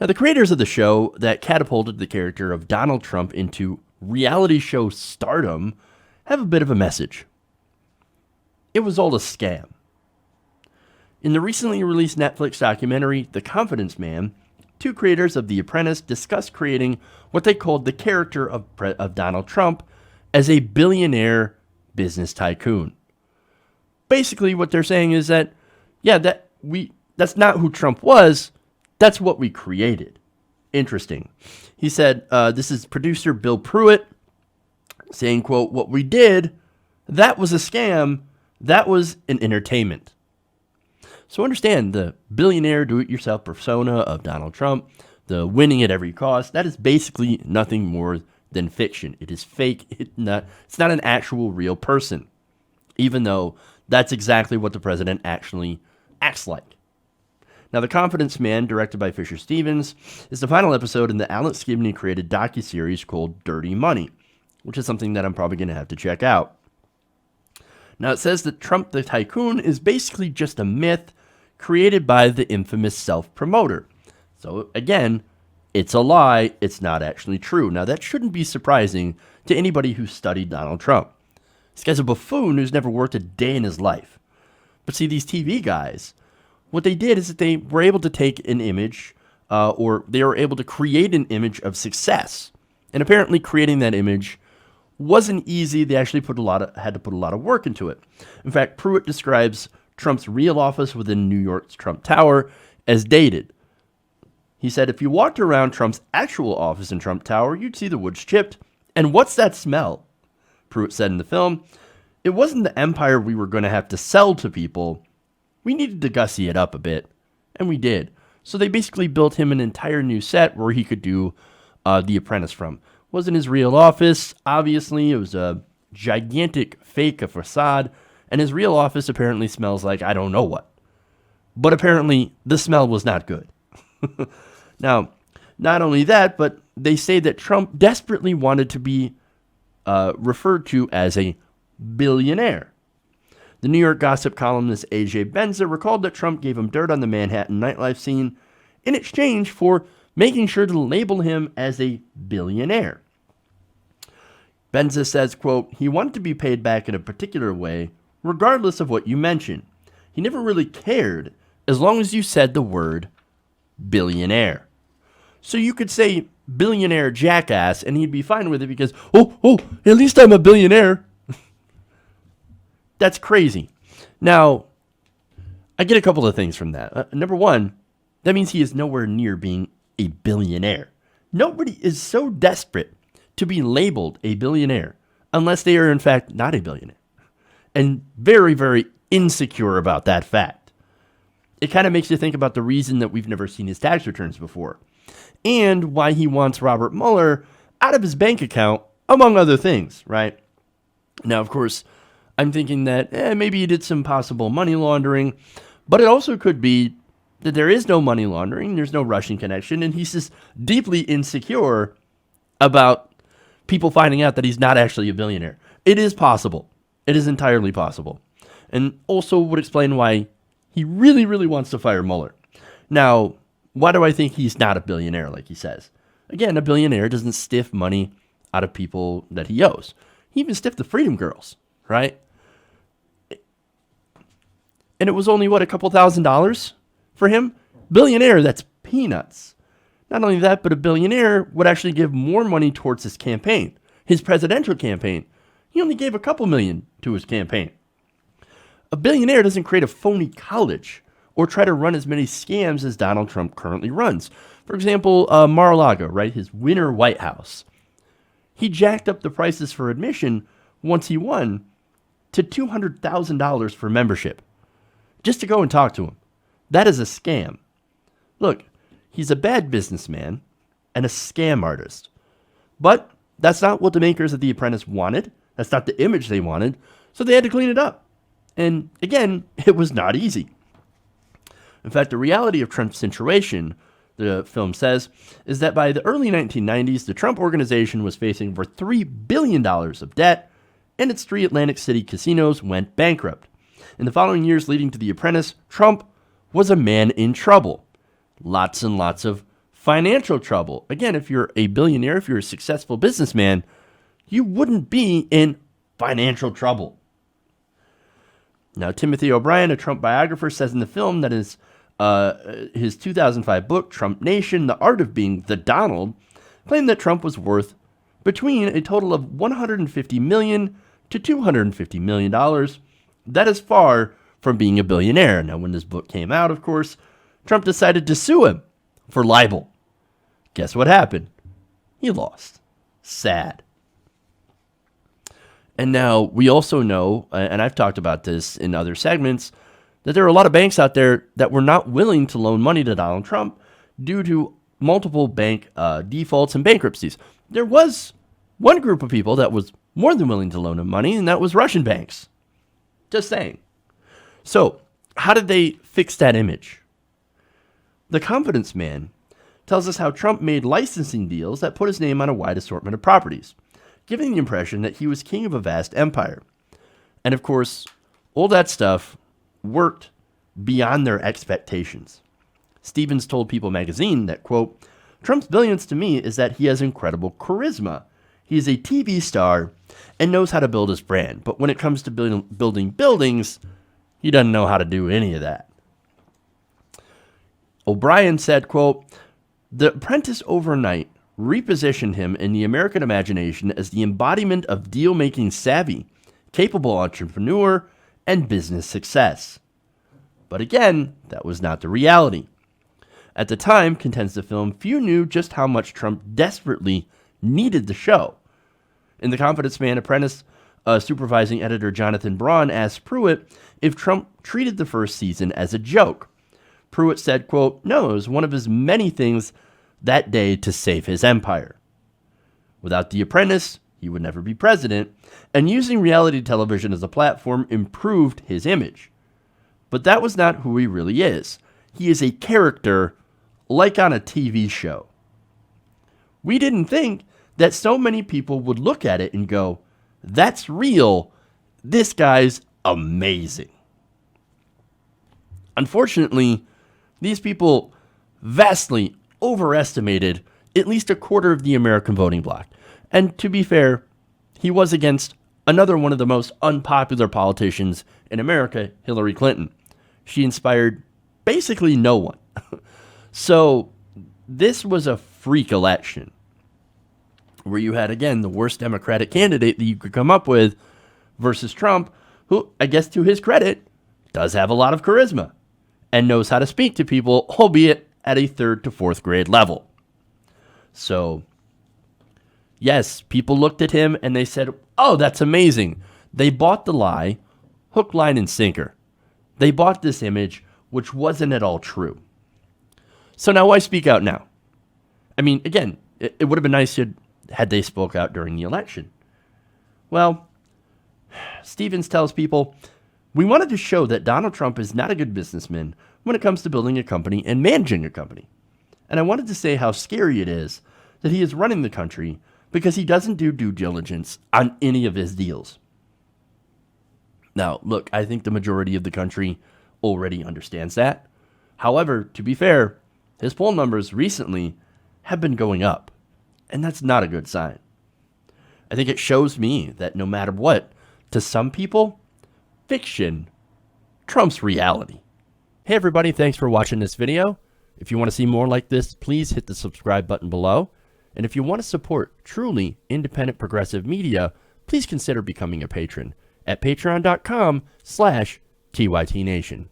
Now, the creators of the show that catapulted the character of Donald Trump into reality show stardom have a bit of a message. It was all a scam. In the recently released Netflix documentary, The Confidence Man, two creators of The Apprentice discussed creating what they called the character of Donald Trump as a billionaire business tycoon. Basically, what they're saying is that, that's not who Trump was, that's what we created. Interesting. He said, this is producer Bill Pruitt saying, quote, "What we did, that was a scam, that was an entertainment." So understand the billionaire do-it-yourself persona of Donald Trump, the winning at every cost, that is basically nothing more than fiction. It is fake. It's not an actual real person, even though that's exactly what the president actually acts like. Now, The Confidence Man, directed by Fisher Stevens, is the final episode in the Alex Gibney-created docuseries called Dirty Money, which is something that I'm probably going to have to check out. Now, it says that Trump the Tycoon is basically just a myth created by the infamous self-promoter. So, again, it's a lie. It's not actually true. Now, that shouldn't be surprising to anybody who studied Donald Trump. This guy's a buffoon who's never worked a day in his life. But see, these TV guys, what they did is that they were able to take an image, or they were able to create an image of success. And apparently creating that image wasn't easy. They actually had to put a lot of work into it. In fact, Pruitt describes Trump's real office within New York's Trump Tower as dated. He said, if you walked around Trump's actual office in Trump Tower, you'd see the woods chipped. And what's that smell? Pruitt said in the film, it wasn't the empire we were going to have to sell to people. We needed to gussy it up a bit. And we did. So they basically built him an entire new set where he could do The Apprentice from. Wasn't his real office, obviously. It was a gigantic fake, a facade. And his real office apparently smells like I don't know what. But apparently the smell was not good. Now, not only that, but they say that Trump desperately wanted to be referred to as a billionaire. The New York gossip columnist A.J. Benza recalled that Trump gave him dirt on the Manhattan nightlife scene in exchange for making sure to label him as a billionaire. Benza says, quote, he wanted to be paid back in a particular way, regardless of what you mentioned. He never really cared as long as you said the word billionaire. So you could say billionaire jackass and he'd be fine with it because, at least I'm a billionaire. That's crazy. Now, I get a couple of things from that. Number one, that means he is nowhere near being a billionaire. Nobody is so desperate to be labeled a billionaire unless they are in fact not a billionaire. And very, very insecure about that fact. It kind of makes you think about the reason that we've never seen his tax returns before. And why he wants Robert Mueller out of his bank account, among other things, right? Now, of course, I'm thinking that maybe he did some possible money laundering, but it also could be that there is no money laundering, there's no Russian connection, and he's just deeply insecure about people finding out that he's not actually a billionaire. It is possible. It is entirely possible. And also would explain why he really, really wants to fire Mueller. Now, why do I think he's not a billionaire, like he says? Again, a billionaire doesn't stiff money out of people that he owes. He even stiffed the Freedom Girls, right? And it was only, a couple $1,000s for him? Billionaire, that's peanuts. Not only that, but a billionaire would actually give more money towards his campaign, his presidential campaign. He only gave a couple million to his campaign. A billionaire doesn't create a phony college or try to run as many scams as Donald Trump currently runs. For example, Mar-a-Lago, right? His winter White House. He jacked up the prices for admission once he won to $200,000 for membership. Just to go and talk to him. That is a scam. Look, he's a bad businessman and a scam artist. But that's not what the makers of The Apprentice wanted. That's not the image they wanted. So they had to clean it up. And again, it was not easy. In fact, the reality of Trump's situation, the film says, is that by the early 1990s, the Trump organization was facing over $3 billion of debt, and its 3 Atlantic City casinos went bankrupt. In the following years leading to The Apprentice, Trump was a man in trouble. Lots and lots of financial trouble. Again, if you're a billionaire, if you're a successful businessman, you wouldn't be in financial trouble. Now, Timothy O'Brien, a Trump biographer, says in the film that his 2005 book, Trump Nation, The Art of Being the Donald, claimed that Trump was worth between a total of $150 million to $250 million. That is far from being a billionaire. Now, when this book came out, of course, Trump decided to sue him for libel. Guess what happened? He lost. Sad. And now we also know, and I've talked about this in other segments, that there are a lot of banks out there that were not willing to loan money to Donald Trump due to multiple bank defaults and bankruptcies. There was one group of people that was more than willing to loan him money, and that was Russian banks. Just saying. So, how did they fix that image? The Confidence Man tells us how Trump made licensing deals that put his name on a wide assortment of properties, giving the impression that he was king of a vast empire. And of course, all that stuff worked beyond their expectations. Stevens told People magazine that, quote, Trump's brilliance to me is that he has incredible charisma. He is a TV star and knows how to build his brand. But when it comes to building buildings, he doesn't know how to do any of that. O'Brien said, quote, The Apprentice overnight repositioned him in the American imagination as the embodiment of deal-making savvy, capable entrepreneur, and business success. But again, that was not the reality. At the time, contends the film, few knew just how much Trump desperately needed the show. In The Confidence Man, Apprentice, supervising editor Jonathan Braun asked Pruitt if Trump treated the first season as a joke. Pruitt said, quote, no, it was one of his many things that day to save his empire. Without The Apprentice, he would never be president, and using reality television as a platform improved his image. But that was not who he really is. He is a character like on a TV show. We didn't think that so many people would look at it and go, that's real. This guy's amazing. Unfortunately, these people vastly overestimated at least a quarter of the American voting bloc. And to be fair, he was against another one of the most unpopular politicians in America, Hillary Clinton. She inspired basically no one. So this was a freak election where you had, again, the worst Democratic candidate that you could come up with versus Trump, who, I guess to his credit, does have a lot of charisma and knows how to speak to people, albeit at a 3rd to 4th grade level. So, yes, people looked at him and they said, oh, that's amazing. They bought the lie, hook, line, and sinker. They bought this image, which wasn't at all true. So now why speak out now? I mean, again, it would have been nice had they spoke out during the election. Well, Stevens tells People, we wanted to show that Donald Trump is not a good businessman when it comes to building a company and managing a company. And I wanted to say how scary it is that he is running the country because he doesn't do due diligence on any of his deals. Now, look, I think the majority of the country already understands that. However, to be fair, his poll numbers recently have been going up, and that's not a good sign. I think it shows me that no matter what, to some people, fiction trumps reality. Hey everybody, thanks for watching this video. If you want to see more like this, please hit the subscribe button below. And if you want to support truly independent progressive media, please consider becoming a patron at patreon.com/TYTNation.